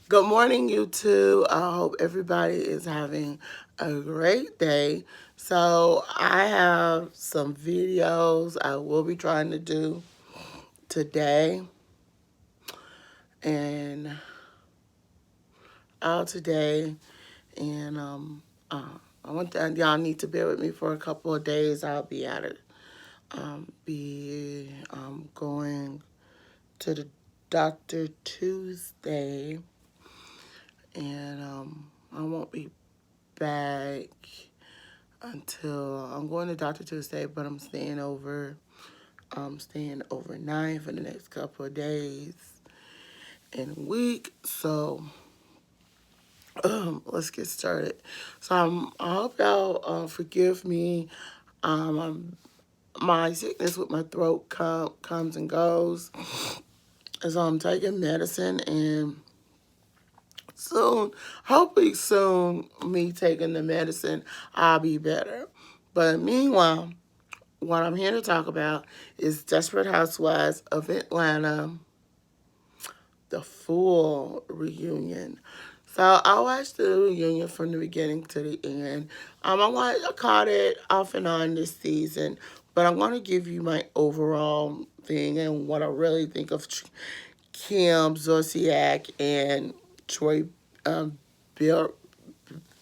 Good morning, YouTube. I hope everybody is having a great day. So, I have some videos I will be trying to do today, and out today. And I want that y'all need to bear with me for a couple of days. I'll be at it. Be going to the doctor Tuesday, and I won't be back until I'm going to Dr. Tuesday, but I'm staying over. I'm staying overnight for the next couple of days and week. So let's get started. So I hope y'all forgive me. My sickness with my throat comes and goes. So I'm taking medicine, and soon, hopefully soon, me taking the medicine, I'll be better. But meanwhile, what I'm here to talk about is Desperate Housewives of Atlanta, the full reunion. So I watched the reunion from the beginning to the end. I caught it off and on this season, but I'm going to give you my overall thing and what I really think of Kim Zolciak and Troy um, Beer,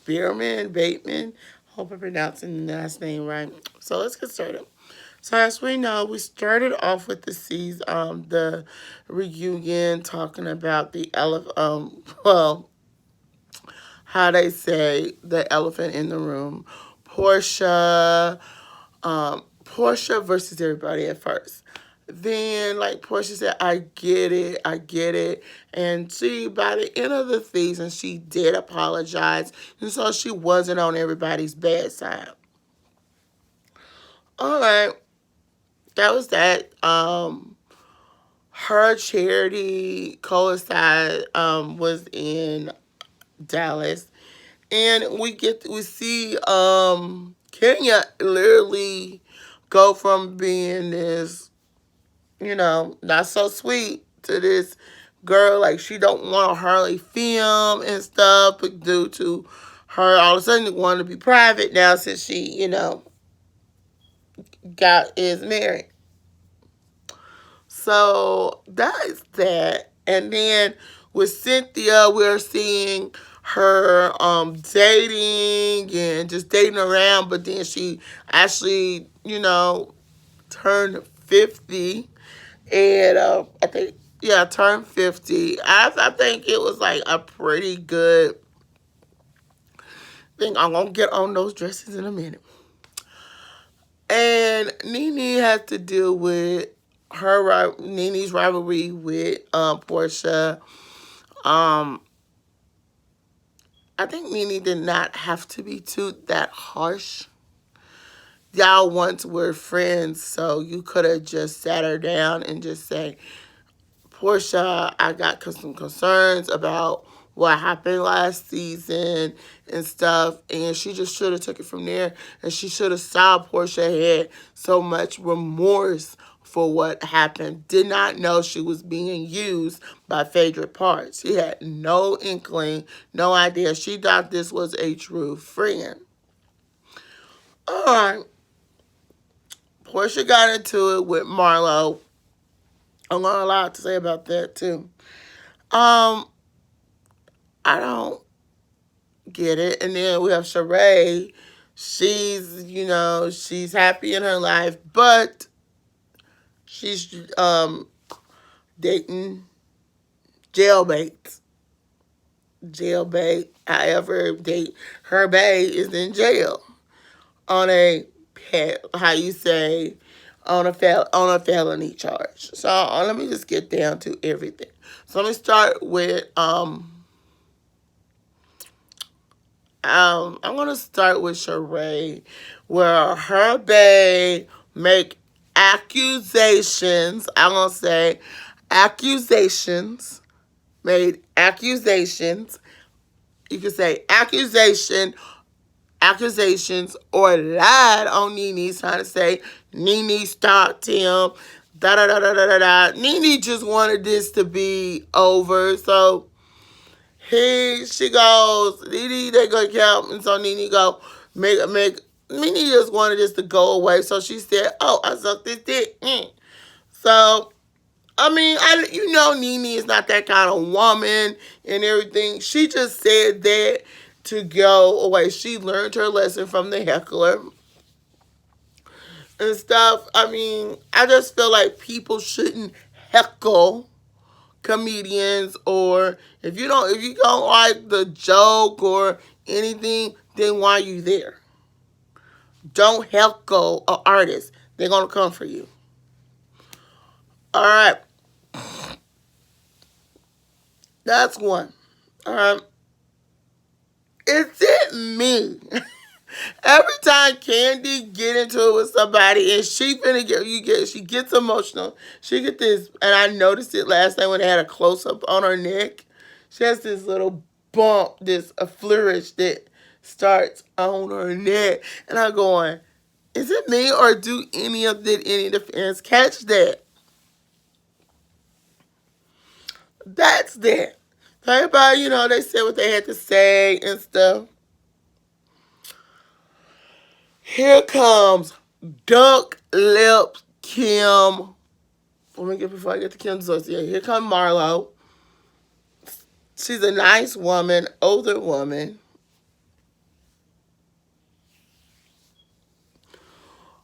Bateman. Hope I'm pronouncing the last name right. So let's get started. So as we know, we started off with the reunion, talking about the elephant. How they say the elephant in the room. Portia versus everybody at first. Then, like Portia said, I get it. And she, by the end of the season, she did apologize. And so she wasn't on everybody's bad side. All right, that was that. Her charity coincide was in Dallas, and we see Kenya literally go from being this, not so sweet, to this girl like she don't want to hardly film and stuff, but due to her all of a sudden want to be private now since she got is married. So that's that. And then with Cynthia, we're seeing her dating and just dating around, but then she actually, turned 50. And I think, yeah, turned 50. I think it was like a pretty good thing. I'm going to get on those dresses in a minute. And Nene has to deal with Nene's rivalry with Portia. Um, I think Nene did not have to be too that harsh. Y'all once were friends, so you could have just sat her down and just say, Portia, I got some concerns about what happened last season and stuff, and she just should have took it from there, and she should have saw Portia had so much remorse for what happened. Did not know she was being used by favorite parts. She had no inkling, no idea. She thought this was a true friend. All right, Portia got into it with Marlo. I'm not allowed to say about that too. Um, I don't get it. And then we have Sheree. She's happy in her life, but she's dating jailbait. Jailbait. However, her bae is in jail on a how you say on a felony charge. So let me just get down to everything. So let me start with I'm gonna start with Sheree, where her bae make accusations. I'm gonna say accusations. Made accusations. You can say accusations, or lied on Nene, trying to say Nene stalked him. Da da da da da da da. Nene just wanted this to be over, so She goes, Nene, they go count, and so Nene go make. Nene just wanted this to go away, so she said, "Oh, I sucked this dick." So I mean, Nene is not that kind of woman and everything. She just said that to go away. She learned her lesson from the heckler and stuff. I mean, I just feel like people shouldn't heckle comedians, or if you don't like the joke or anything, then why are you there? Don't heckle an artist. They're gonna come for you. All right, that's one. All right, is it me? Every time Candy get into it with somebody and she gets emotional. She get this, and I noticed it last night when they had a close up on her neck. She has this little bump, a flourish that starts on her neck, and I'm going, is it me or do any of the fans catch that? That's that. Everybody, they said what they had to say and stuff. Here comes Duck Lips Kim. Before I get to Kim's voice, yeah, here comes Marlo. She's a nice woman, older woman.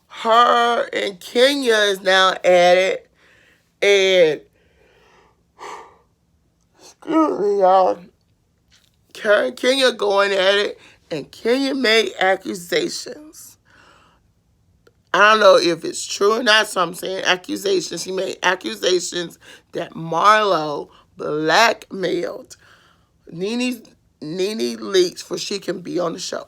Her and Kenya is now at it, and excuse me, y'all. Her and Kenya going at it, and Kenya made accusations. I don't know if it's true or not, so I'm saying accusations. She made accusations that Marlo blackmailed Nene Leakes for she can be on the show.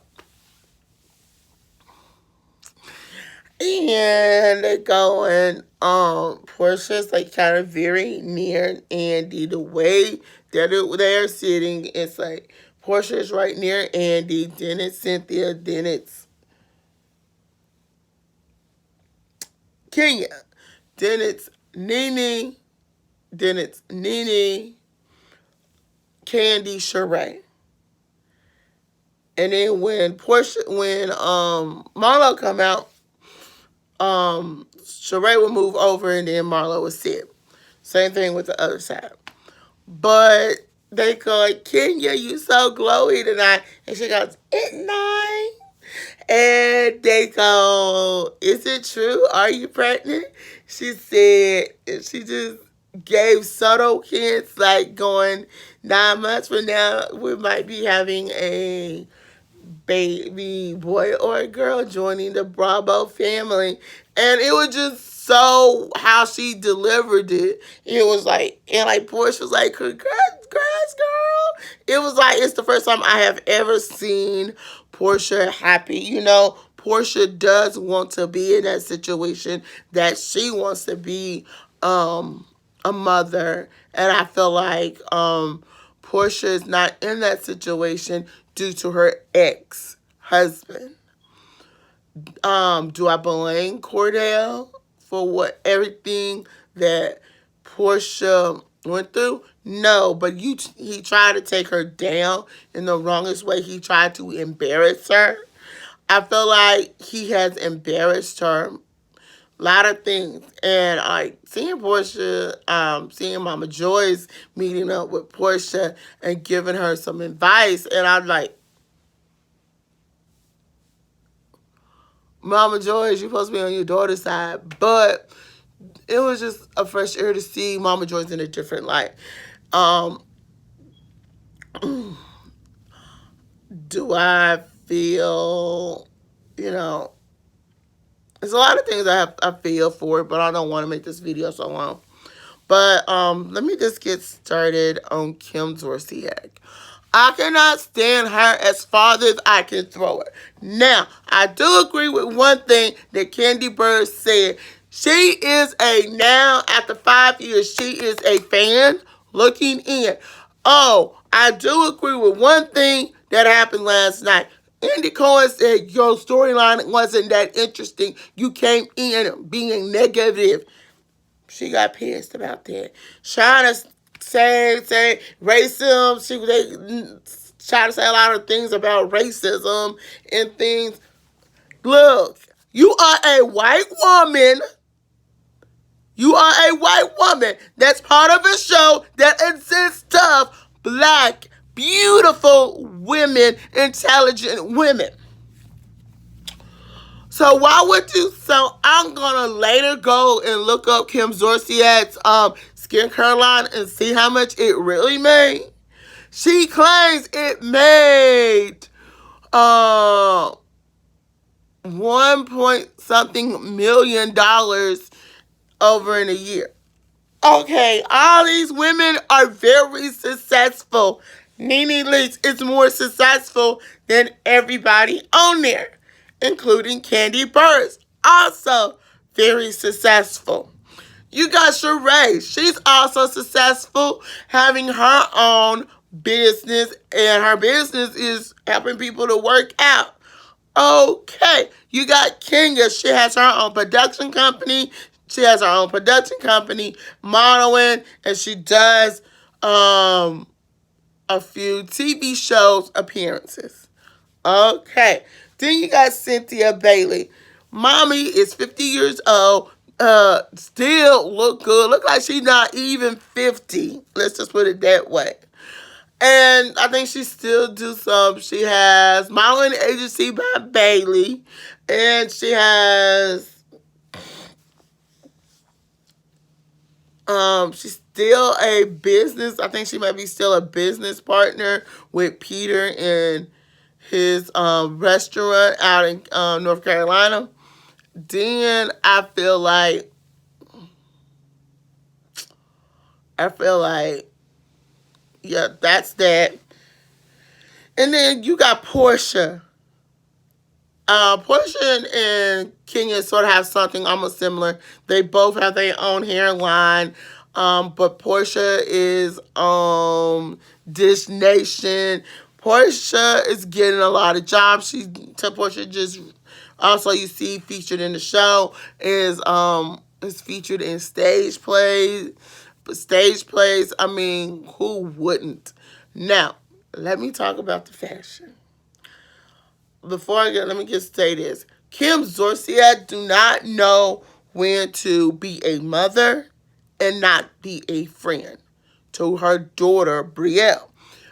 And they're going, Portia's like kind of very near Andy. The way that they're sitting, it's like Portia's right near Andy, then it's Cynthia, then it's Kenya, then it's Nene, then it's Nene, Candy, Sheree. And then when Marlo come out, Sheree would move over and then Marlo would sit. Same thing with the other side. But they go like, Kenya, you so glowy tonight. And she goes, isn't I? And they go, is it true? Are you pregnant? She said, she just gave subtle hints like going 9 months from now, we might be having a baby boy or a girl joining the Bravo family. And it was just so how she delivered it. It was like, and like Portia was like, congrats, girl. It was like, it's the first time I have ever seen Portia happy. Portia does want to be in that situation that she wants to be a mother. And I feel like Portia is not in that situation due to her ex-husband. Do I blame Cordell for everything that Portia went through? No, but he tried to take her down in the wrongest way. He tried to embarrass her. I feel like he has embarrassed her. A lot of things. And seeing Portia, seeing Mama Joyce meeting up with Portia and giving her some advice, and I'm like, Mama Joyce, you're supposed to be on your daughter's side. But it was just a fresh air to see Mama Joyce in a different light. Do I feel, there's a lot of things I feel for it, but I don't want to make this video so long. But let me just get started on Kim Zorciak. I cannot stand her as far as I can throw her. Now, I do agree with one thing that Candy Bird said. She is now, after 5 years, she is a fan looking in. Oh, I do agree with one thing that happened last night. Andy Cohen said your storyline wasn't that interesting. You came in being negative. She got pissed about that. say racism. They try to say a lot of things about racism and things. Look, you are a white woman. You are a white woman that's part of a show that exists of black, beautiful women, intelligent women. So why would you? So I'm gonna later go and look up Kim Zorciat's skincare line and see how much it really made. She claims it made 1 point something $1 million over in a year. Okay, all these women are very successful. Nene Leakes is more successful than everybody on there, including Candy Burris, also very successful. You got Sheree. She's also successful, having her own business, and her business is helping people to work out. Okay, you got Kenya. She has her own production company. She has her own production company, modeling, and she does a few TV shows appearances. Okay, then you got Cynthia Bailey. Mommy is 50 years old. Still look good. Look like she's not even 50. Let's just put it that way. And I think she still do some. She has modeling agency by Bailey, and she's still a business. I think she might be still a business partner with Peter in his restaurant out in North Carolina. Then I feel like yeah, that's that. And then you got Portia. Portia and Kenya sort of have something almost similar. They both have their own hairline. But Portia is Dish Nation. Portia is getting a lot of jobs. Portia just also you see featured in the show is featured in stage plays. But stage plays, I mean, who wouldn't? Now, let me talk about the fashion. Let me just say this. Kim Zorciat do not know when to be a mother and not be a friend to her daughter, Brielle.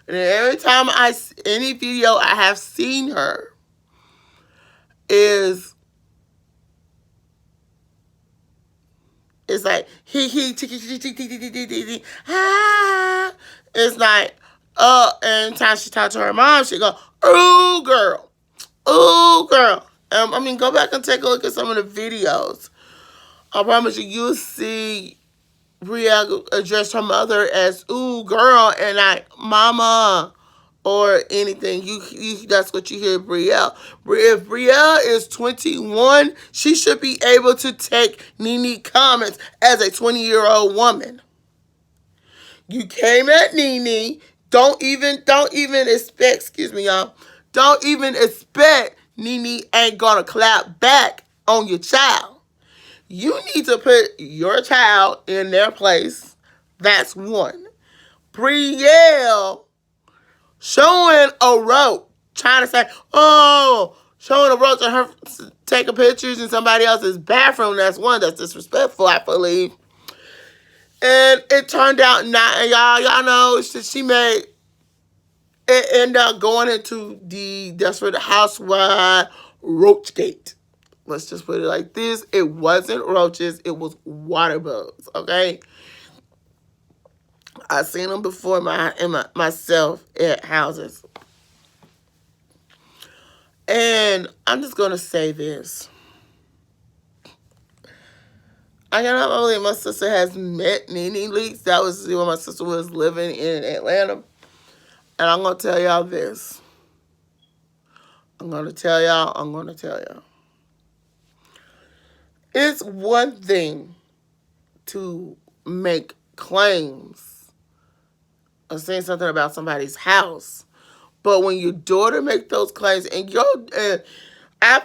And every time any video I have seen her is it's like ah. It's like every time she talks to her mom, she go, "Ooh, girl, ooh, girl." I mean, go back and take a look at some of the videos. I promise you, you'll see Brielle address her mother as "ooh, girl," and like "mama." Or anything, that's what you hear Brielle. If Brielle is 21, she should be able to take Nene comments as a 20-year-old woman. You came at Nene. Don't even expect, excuse me, y'all. Don't even expect Nene ain't gonna clap back on your child. You need to put your child in their place. That's one. Brielle showing a rope, trying to say, showing a rope to her taking pictures in somebody else's bathroom. That's one. That's disrespectful, I believe. And it turned out not, and y'all know she made it end up going into that's where the housewife Roachgate. Let's just put it like this. It wasn't roaches, it was water bugs, okay? I've seen them before myself at houses. And I'm just going to say this. I cannot believe my sister has met Nene Leakes. That was when my sister was living in Atlanta. And I'm going to tell y'all this. I'm going to tell y'all. It's one thing to make claims or saying something about somebody's house. But when your daughter make those claims, I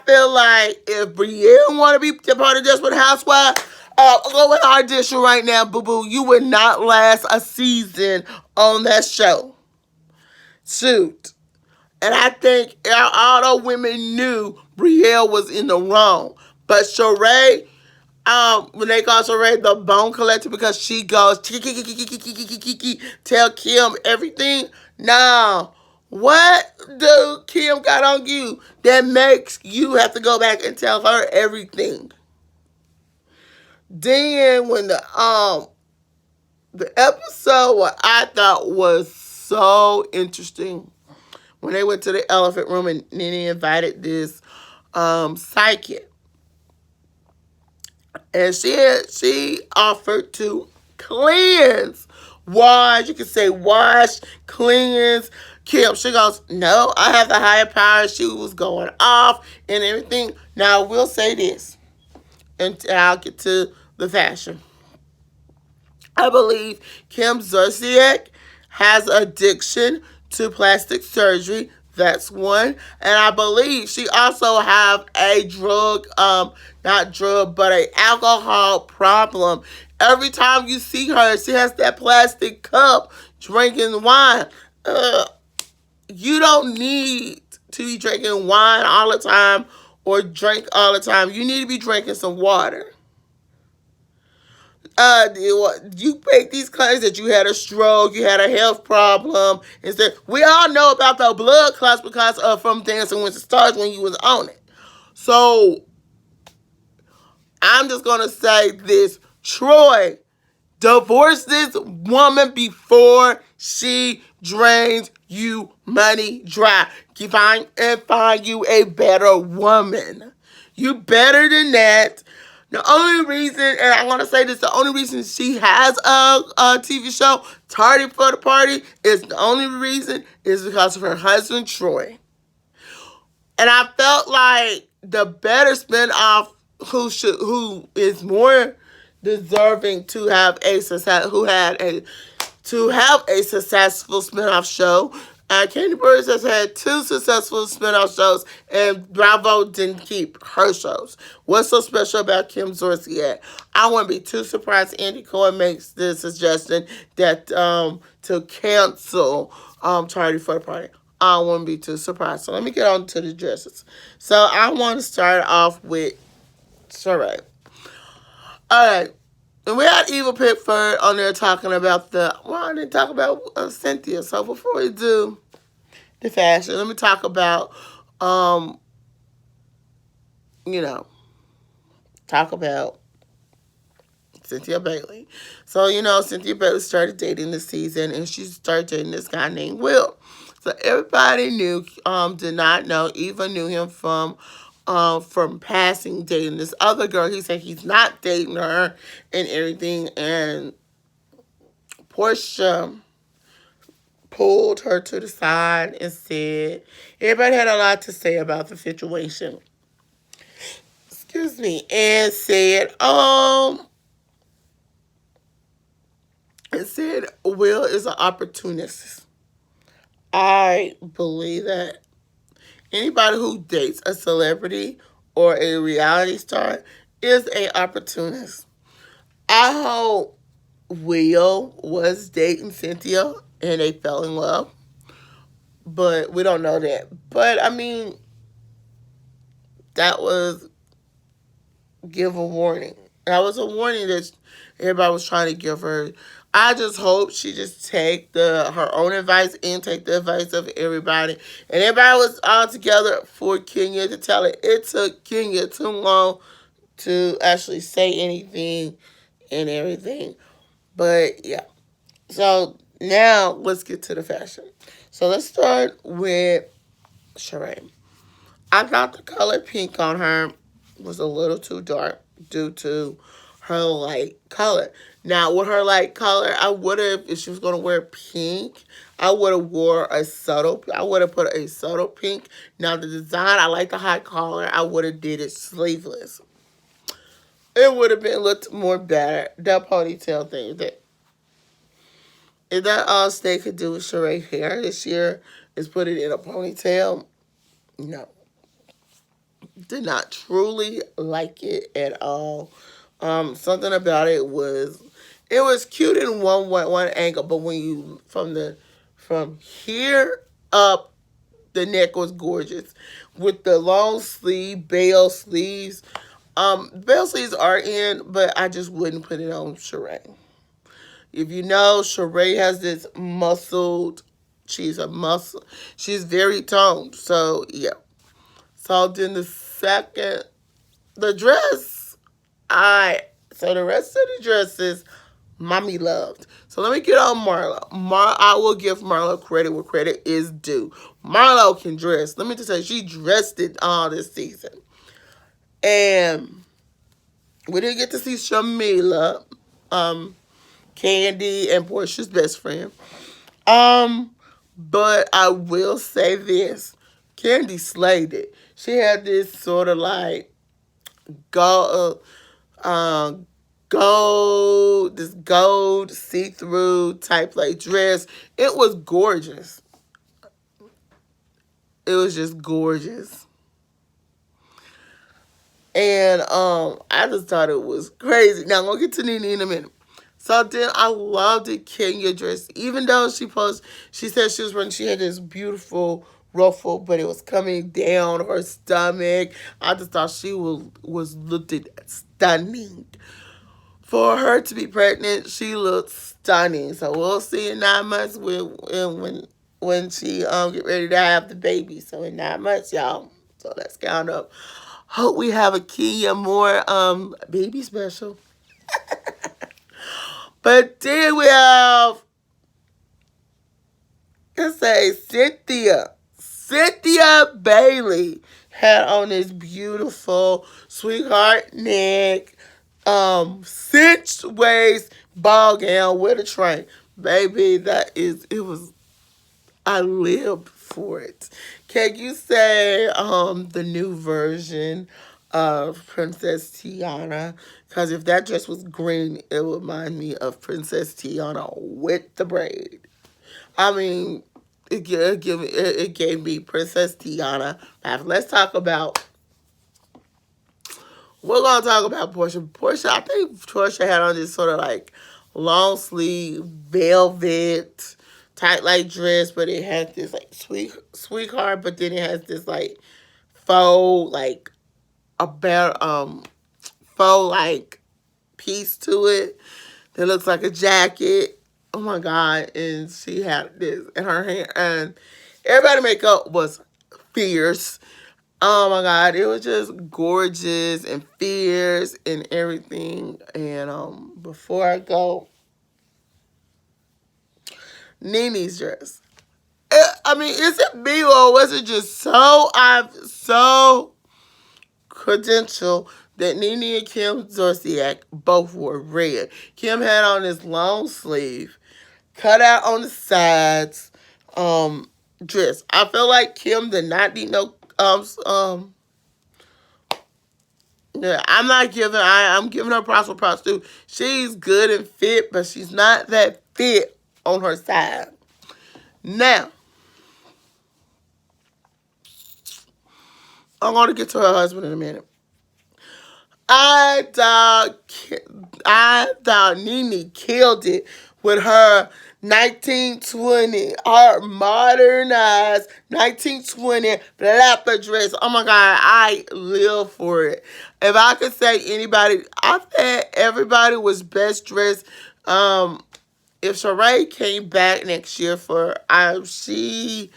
feel like if Brielle want to be part of Desperate Housewives, Go with audition right now, boo boo. You would not last a season on that show. Shoot. And I think all the women knew Brielle was in the wrong. But Sheree, when they call Sheree the bone collector because she goes tell Kim everything. No. What do Kim got on you that makes you have to go back and tell her everything? Then when the episode what I thought was so interesting when they went to the elephant room and Nene invited this psychic, and she offered to cleanse, wash. You can say wash, cleanse. Kim, she goes, no, I have the higher power. She was going off and everything. Now I will say this, and I'll get to the fashion. I believe Kim Zolciak has addiction to plastic surgery. That's one. And I believe she also have a drug, not drug, but a alcohol problem. Every time you see her, she has that plastic cup drinking wine. You don't need to be drinking wine all the time or drink all the time. You need to be drinking some water. You make these claims that you had a stroke, you had a health problem. Instead, we all know about the blood clots because of from Dancing with the Stars when you was on it. So I'm just gonna say this: Troy, divorce this woman before she drains you money dry. Find you a better woman. You better than that. The only reason, and I'm going to say this, the only reason she has a TV show, Tardy for the Party, is the only reason is because of her husband, Troy. And I felt like the better spinoff who is more deserving to have a success, to have a successful spinoff show. Candy Burris has had 2 successful spinoff shows, and Bravo didn't keep her shows. What's so special about Kim Zolciak? I wouldn't be too surprised Andy Cohen makes the suggestion that to cancel Tardy for the Party. I wouldn't be too surprised. So let me get on to the dresses. So I want to start off with Sheree. All right. And we had Eva Pickford on there talking about I didn't talk about Cynthia. So before we do the fashion, let me talk about, you know, talk about Cynthia Bailey. So, Cynthia Bailey started dating this season, and she started dating this guy named Will. So everybody did not know. Eva knew him from passing dating this other girl. He said he's not dating her and everything. And Portia pulled her to the side and said, everybody had a lot to say about the situation. Excuse me. And said, Will is an opportunist. I believe that anybody who dates a celebrity or a reality star is an opportunist. I hope Will was dating Cynthia and they fell in love, but we don't know that. But I mean, that was give a warning. That was a warning that everybody was trying to give her. I just hope she just take her own advice and take the advice of everybody. And everybody was all together for Kenya to tell it. It took Kenya too long to actually say anything and everything. But yeah. So now let's get to the fashion. So let's start with Sheree. I thought the color pink on her was a little too dark due to her light color. Now, with her light color, I would have, if she was going to wear pink, I would have put a subtle pink. Now, the design, I like the high collar. I would have did it sleeveless. It would have looked more better. That ponytail thing. If that all Stay could do with Sheree hair this year is put it in a ponytail, no. Did not truly like it at all. Something about it was cute in one angle, but when you from here up, the neck was gorgeous with the long sleeve bell sleeves. Bell sleeves are in, but I just wouldn't put it on Sheree. If you know, Sheree has this muscled. She's a muscle. She's very toned. So yeah. So then the dress. I so the rest of the dresses, mommy loved. So let me get on Marlo. I will give Marlo credit where credit is due. Marlo can dress. Let me just say, she dressed it all this season. And we didn't get to see Shamila, um, Candy, and Portia's best friend. Um, but I will say this: Candy slayed it. She had this sort of like gold, gold see-through type like dress. It was gorgeous. It was just gorgeous. And I just thought it was crazy. Now I'm gonna get to Nene in a minute. So then I loved the Kenya dress. Even though she said she was running, she had this beautiful ruffle, but it was coming down her stomach. I just thought she was looking stunning. For her to be pregnant, she looked stunning. So we'll see in 9 months when she get ready to have the baby. So in 9 months, y'all. So let's count up. Hope we have a Kenya Moore baby special. But then we have, let's say, Cynthia. Cynthia Bailey had on this beautiful sweetheart neck, cinched waist ball gown with a train. Baby, it was, I lived for it. Can you say the new version of Princess Tiana? Because if that dress was green, it would remind me of Princess Tiana with the braid. I mean, it gave me Princess Tiana. Now, let's talk about. We're gonna talk about Portia. Portia, I think Portia had on this sort of like long sleeve velvet tight like dress, but it has this like sweetheart, but then it has this like faux like about faux like piece to it that looks like a jacket. Oh my god! And she had this in her hand, and everybody makeup was fierce. Oh my god, it was just gorgeous and fierce and everything. And before I go, Nene's dress. I mean, is it me or was it just so credential that Nene and Kim Zolciak both wore red? Kim had on this long sleeve, cut out on the sides, dress. I feel like Kim did not need no yeah, I'm giving her props for props too. She's good and fit, but she's not that fit on her side. Now, I'm gonna get to her husband in a minute. I thought I thought Nene killed it with her 1920, her modernized 1920 flapper dress. Oh my god, I live for it. If I could say anybody, I think everybody was best dressed. If Sheree came back next year she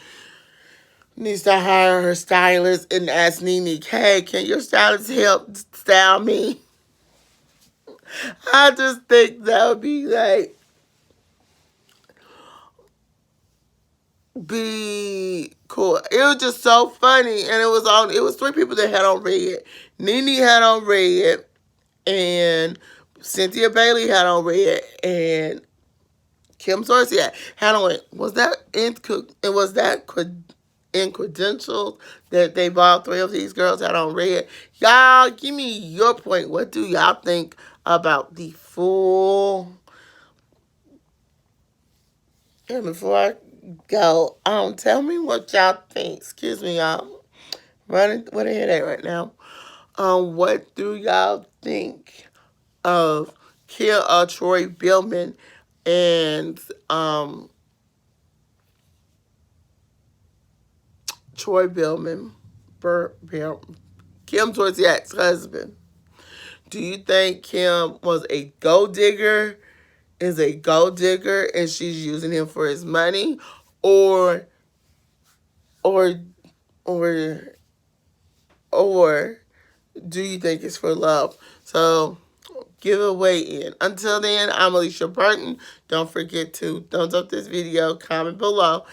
needs to hire her stylist and ask Nene, hey, can your stylist help style me? I just think that would be like, be cool. It was just so funny. And it was three people that had on red. Nene had on red, and Cynthia Bailey had on red, and Kim Zolciak had on it. Was that in credentials that they bought three of these girls had on red? Y'all, give me your point. What do y'all think about the full? And before I go, tell me what y'all think. Excuse me, y'all. Running with a headache right now. What do y'all think of Troy Billman and Troy Billman, Kim Zolciak's husband. Do you think Kim was a gold digger, is a gold digger, and she's using him for his money, or or or or do you think it's for love? So give a weigh in. Until then, I'm Alicia Burton. Don't forget to thumbs up this video, comment below,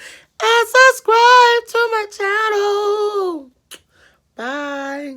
and subscribe to my channel. Bye.